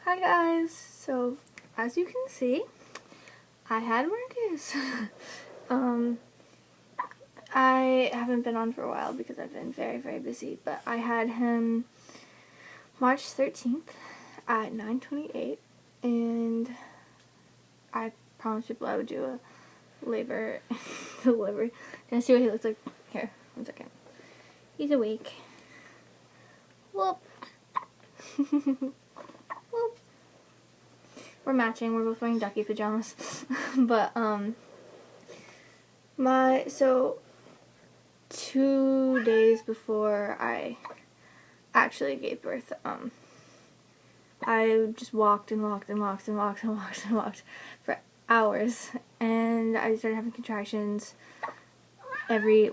Hi guys! So, as you can see, I had Marcus. um, I haven't been on for a while because I've been very, very busy, but I had him March 13th at 9:28, and I promised people I would do a labor delivery. Can I see what he looks like? Here, 1 second. He's awake. Whoop. Whoop. We're matching. We're both wearing ducky pajamas. But, so 2 days before I actually gave birth, I just walked and walked and walked and walked and walked and walked for hours, and I started having contractions every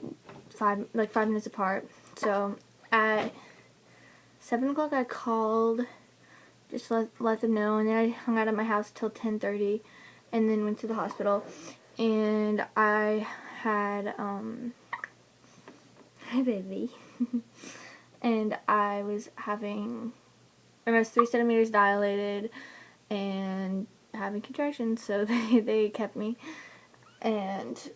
5 minutes apart. So at 7 o'clock I called, just let them know, and then I hung out at my house till 10:30, and then went to the hospital, and I had hi baby, and I was 3 centimeters dilated and having contractions, so they kept me. And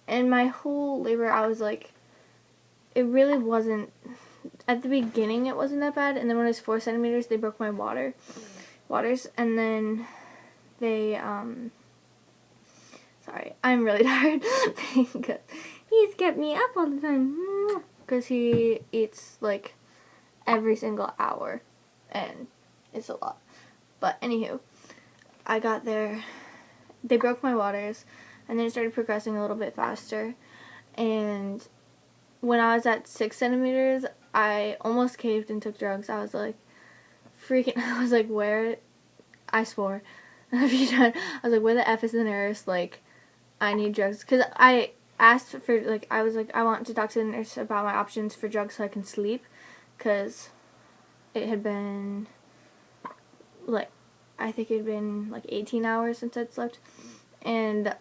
in my whole labor, I was like, it really wasn't, at the beginning it wasn't that bad, and then when it was 4 centimeters, they broke my waters, and then they, sorry, I'm really tired, because he's kept me up all the time, because he eats, like, every single hour, and it's a lot. But anywho, I got there, they broke my waters, and then it started progressing a little bit faster, and when I was at 6 centimeters, I almost caved and took drugs. I was like, I was like, where, I swore a few times, I was like, where the F is the nurse, like, I need drugs, because I asked for, like, I was like, I want to talk to the nurse about my options for drugs so I can sleep, because it had been, like, I think it had been, like, 18 hours since I'd slept, and,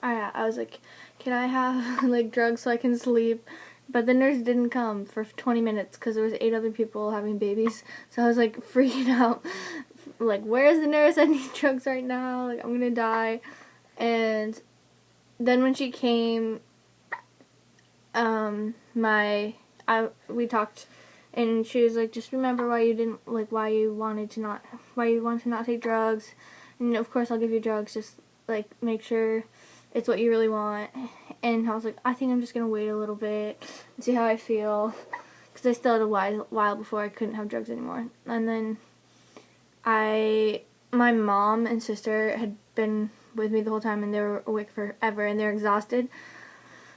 I was like, can I have, like, drugs so I can sleep? But the nurse didn't come for 20 minutes because there was 8 other people having babies, so I was, like, freaking out, like, where's the nurse? I need drugs right now, like, I'm gonna die. And then when she came, we talked, and she was like, just remember why you wanted to not take drugs, and of course I'll give you drugs, just, like, make sure it's what you really want. And I was like, I think I'm just gonna wait a little bit and see how I feel, because I still had a while before I couldn't have drugs anymore. And then my mom and sister had been with me the whole time, and they were awake forever, and they're exhausted.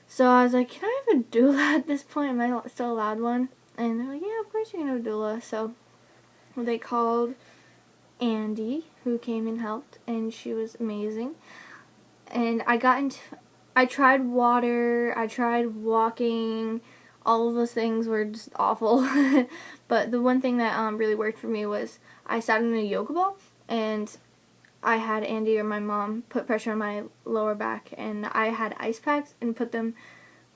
So I was like, can I have a doula at this point? Am I still allowed one? And they're like, yeah, of course you can have a doula. So they called Andy, who came and helped, and she was amazing. And I tried water, I tried walking, all of those things were just awful. But the one thing that really worked for me was I sat in a yoga ball, and I had Andy or my mom put pressure on my lower back, and I had ice packs and put them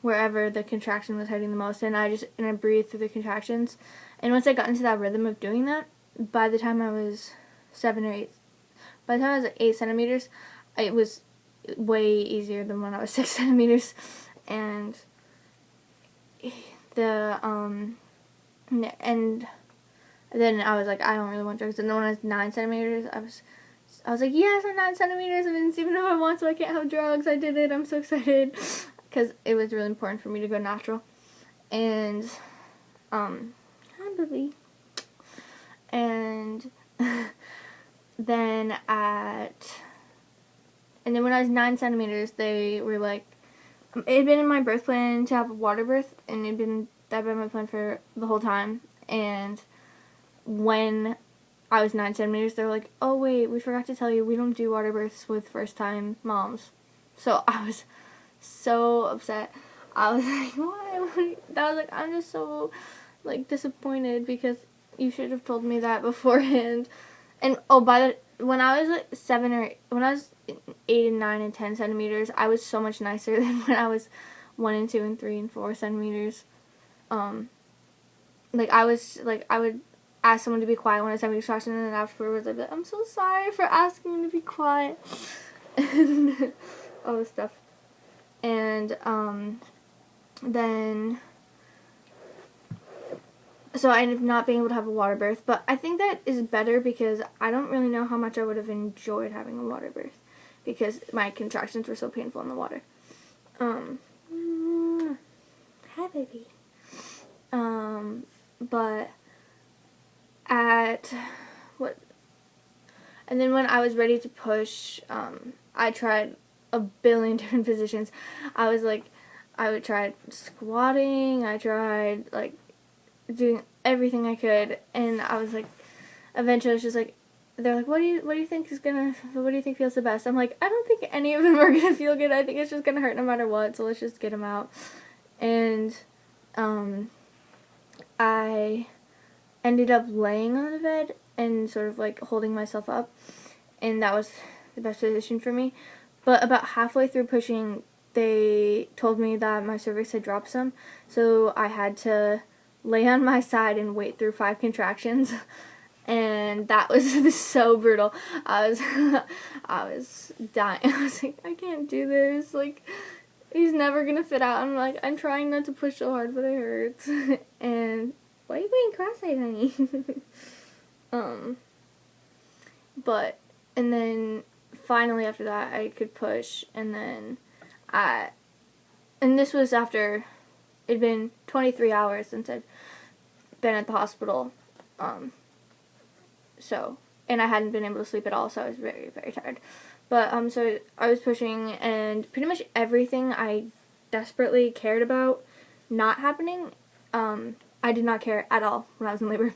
wherever the contraction was hurting the most, and I breathed through the contractions. And once I got into that rhythm of doing that, by the time I was 8 centimeters, it was way easier than when I was 6 centimeters. And and then I was like, I don't really want drugs. And then when I was 9 centimeters, I was like, yes, I'm 9 centimeters. I didn't even know I want, so I can't have drugs. I did it. I'm so excited, because it was really important for me to go natural. And hi baby. And then when I was 9 centimeters, they were like, it had been in my birth plan to have a water birth, and that had been my plan for the whole time. And when I was 9 centimeters, they were like, oh wait, we forgot to tell you, we don't do water births with first-time moms. So I was so upset. I was like, why? I was like, I'm just so, like, disappointed, because you should have told me that beforehand. And when I was like when I was 8 and 9 and 10 centimeters, I was so much nicer than when I was 1 and 2 and 3 and 4 centimeters. like, I would ask someone to be quiet when I was having a distraction, and then afterwards I'd be like, I'm so sorry for asking him to be quiet, and all this stuff. And then, so I ended up not being able to have a water birth, but I think that is better because I don't really know how much I would have enjoyed having a water birth because my contractions were so painful in the water. Hi, baby. But and then when I was ready to push, I tried a billion different positions. I would try squatting, I tried, like, doing everything I could, and I was like, eventually I was just like, they're like, what do you think feels the best? I'm like, I don't think any of them are gonna feel good. I think it's just gonna hurt no matter what, so let's just get them out. And I ended up laying on the bed and sort of like holding myself up, and that was the best position for me. But about halfway through pushing, they told me that my cervix had dropped some, so I had to lay on my side and wait through 5 contractions. And that was so brutal. I was dying. I was like, I can't do this. Like, he's never gonna fit out. I'm like, I'm trying not to push so hard, but it hurts. And why are you being cross-eyed, honey? And then finally after that, I could push, and then and this was after it'd been 23 hours since I'd been at the hospital. And I hadn't been able to sleep at all, so I was very, very tired. But, so I was pushing, and pretty much everything I desperately cared about not happening, I did not care at all when I was in labor.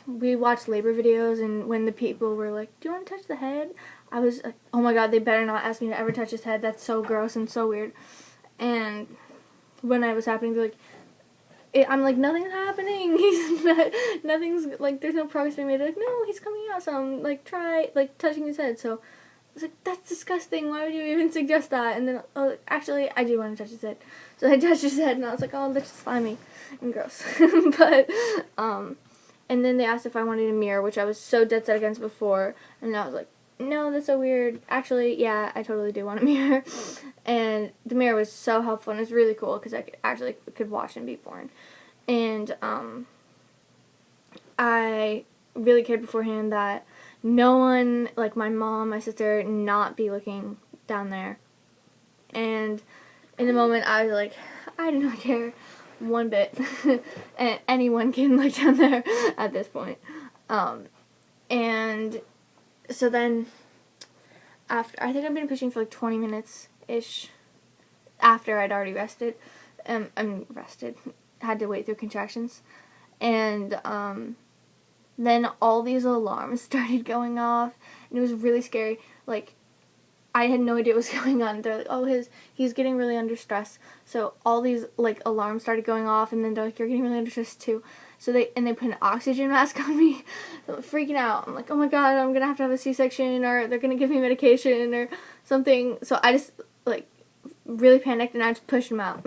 We watched labor videos, and when the people were like, do you want to touch the head? I was like, oh my god, they better not ask me to ever touch his head. That's so gross and so weird. And when it was happening, they're like, I'm like, nothing's happening. Nothing's, like, there's no progress being made. They're like, no, he's coming out. So I'm like, try, like, touching his head. So I was like, that's disgusting. Why would you even suggest that? And then, actually, I do want to touch his head. So I touched his head, and I was like, oh, that's just slimy and gross. But, and then they asked if I wanted a mirror, which I was so dead set against before. And I was like, no, that's so weird. Actually, yeah, I totally do want a mirror. And the mirror was so helpful, and it was really cool because I could watch him be born. And I really cared beforehand that no one, like my mom, my sister, not be looking down there. And in the moment, I was like, I do not care one bit. And anyone can look down there at this point. And so then, after, I think I've been pushing for like 20 minutes-ish after I'd already rested. Had to wait through contractions. And then all these alarms started going off, and it was really scary. Like, I had no idea what was going on. They're like, oh, he's getting really under stress. So all these, like, alarms started going off, and then they're like, you're getting really under stress too. So they put an oxygen mask on me. I'm freaking out. I'm like, oh my god, I'm gonna have to have a C-section, or they're gonna give me medication or something. So I just, like, really panicked, and I just pushed him out.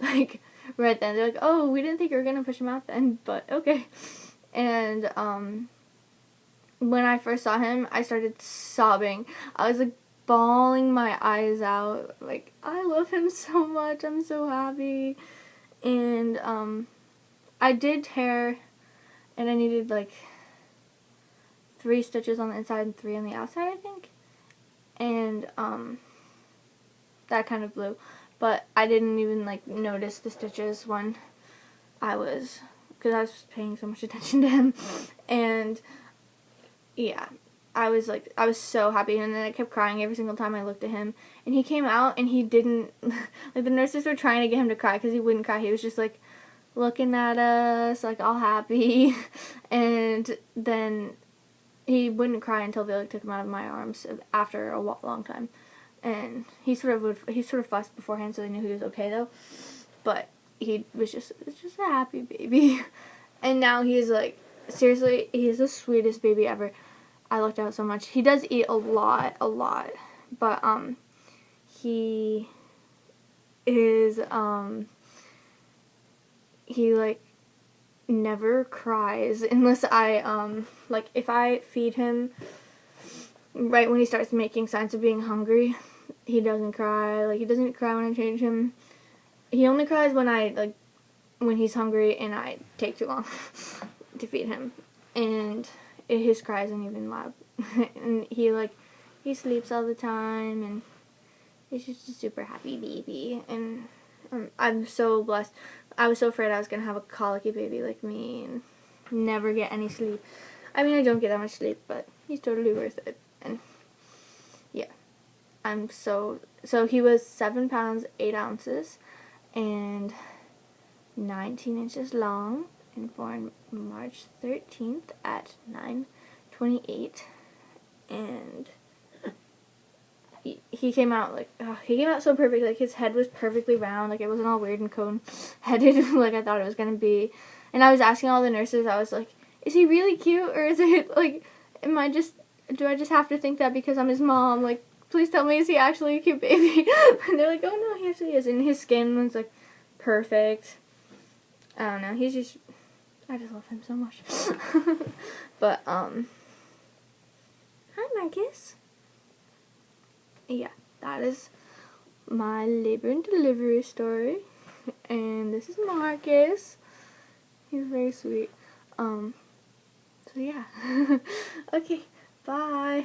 Like, right then. They're like, oh, we didn't think you were gonna push him out then, but okay. And when I first saw him, I started sobbing. I was like bawling my eyes out. Like, I love him so much. I'm so happy. And I did tear, and I needed like 3 stitches on the inside and 3 on the outside, I think. And that kind of blew. But I didn't even like notice the stitches when because I was paying so much attention to him. And yeah, I was so happy, and then I kept crying every single time I looked at him. And he came out, and he didn't, like, the nurses were trying to get him to cry because he wouldn't cry. He was just like looking at us, like, all happy. And then he wouldn't cry until they like took him out of my arms after a long time. And he sort of fussed beforehand, so they knew he was okay though. But he was just a happy baby. And now he's like, seriously, he's the sweetest baby ever. I lucked out so much. He does eat a lot. But he he like never cries unless I like if I feed him right when he starts making signs of being hungry. He doesn't cry. Like, he doesn't cry when I change him. He only cries when when he's hungry and I take too long to feed him. And his cries aren't even loud. And he sleeps all the time, and he's just a super happy baby. And I'm so blessed. I was so afraid I was going to have a colicky baby like me and never get any sleep. I mean, I don't get that much sleep, but he's totally worth it. And yeah, so he was 7 pounds 8 ounces and 19 inches long, and born March 13th at 9:28. And he came out he came out so perfect. Like, his head was perfectly round. Like, it wasn't all weird and cone headed like I thought it was gonna be. And I was asking all the nurses, I was like, is he really cute, or is it like, do I just have to think that because I'm his mom? Like, please tell me, is he actually a cute baby? And they're like, oh no, he actually is. And his skin was like perfect. I don't know, I just love him so much. But hi Marcus. Yeah, that is my labor and delivery story. And this is Marcus. He's very sweet. So yeah. Okay, bye.